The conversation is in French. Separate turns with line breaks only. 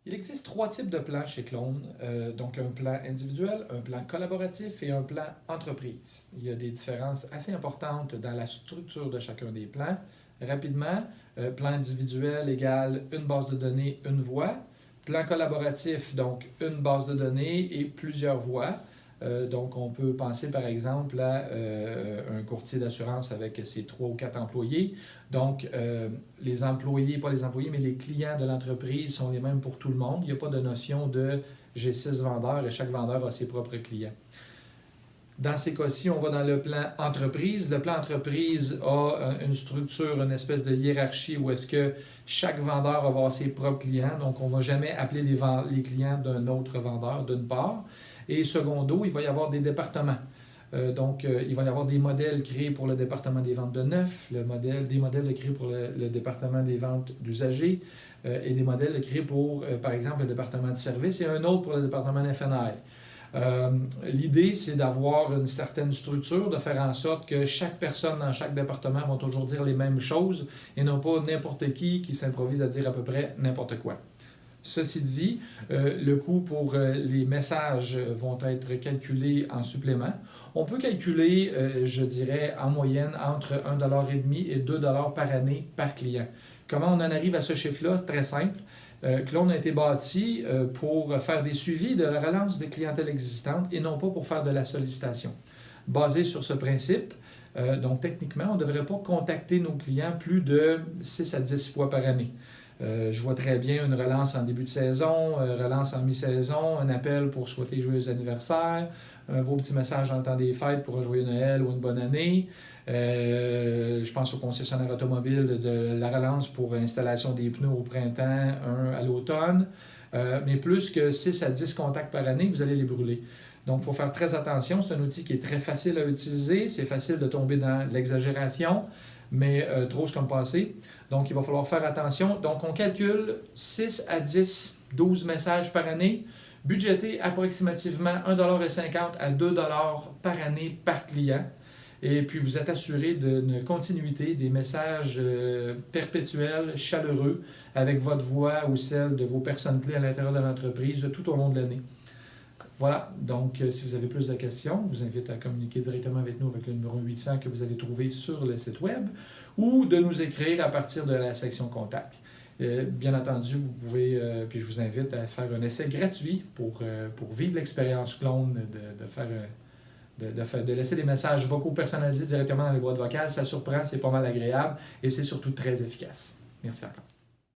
Il existe trois types de plans chez Clone, donc un plan individuel, un plan collaboratif et un plan entreprise. Il y a des différences assez importantes dans la structure de chacun des plans. Rapidement, plan individuel égale une base de données, une voix. Plan collaboratif, donc une base de données et plusieurs voix. Donc, on peut penser par exemple à un courtier d'assurance avec ses 3 ou 4 employés. Donc, les employés, pas les employés, mais les clients de l'entreprise sont les mêmes pour tout le monde. Il n'y a pas de notion de j'ai 6 vendeurs et chaque vendeur a ses propres clients. Dans ces cas-ci, on va dans le plan entreprise. Le plan entreprise a une structure, une espèce de hiérarchie où est-ce que chaque vendeur va avoir ses propres clients. Donc, on ne va jamais appeler les clients d'un autre vendeur, d'une part. Et secondo, il va y avoir des départements. Il va y avoir des modèles créés pour le département des ventes de neuf, des modèles créés pour le département des ventes d'usagers et des modèles créés pour, par exemple, le département de service et un autre pour le département d'F&I. L'idée, c'est d'avoir une certaine structure, de faire en sorte que chaque personne dans chaque département va toujours dire les mêmes choses et non pas n'importe qui s'improvise à dire à peu près n'importe quoi. Ceci dit, le coût pour les messages vont être calculés en supplément. On peut calculer, je dirais, en moyenne entre 1,5$ et 2$ par année par client. Comment on en arrive à ce chiffre-là? Très simple. Clone a été bâti pour faire des suivis de la relance de clientèle existante et non pas pour faire de la sollicitation. Basé sur ce principe, donc techniquement, on ne devrait pas contacter nos clients plus de 6 à 10 fois par année. Je vois très bien une relance en début de saison, relance en mi-saison, un appel pour souhaiter joyeux anniversaire, un beau petit message en temps des fêtes pour un joyeux Noël ou une bonne année. Je pense au concessionnaire automobile de la relance pour installation des pneus au printemps, un à l'automne. Mais plus que 6 à 10 contacts par année, vous allez les brûler. Donc, il faut faire très attention. C'est un outil qui est très facile à utiliser. C'est facile de tomber dans l'exagération, mais trop c'est comme passé. Donc, il va falloir faire attention. Donc, on calcule 6 à 10, 12 messages par année, budgété approximativement 1,50$ à 2$ par année par client. Et puis, vous êtes assuré d'une continuité des messages perpétuels, chaleureux, avec votre voix ou celle de vos personnes clés à l'intérieur de l'entreprise tout au long de l'année. Voilà, donc si vous avez plus de questions, je vous invite à communiquer directement avec nous avec le numéro 800 que vous allez trouver sur le site web ou de nous écrire à partir de la section Contact. Bien entendu, vous pouvez, puis je vous invite à faire un essai gratuit pour vivre l'expérience Clone, de laisser des messages vocaux personnalisés directement dans les boîtes vocales. Ça surprend, c'est pas mal agréable et c'est surtout très efficace. Merci encore.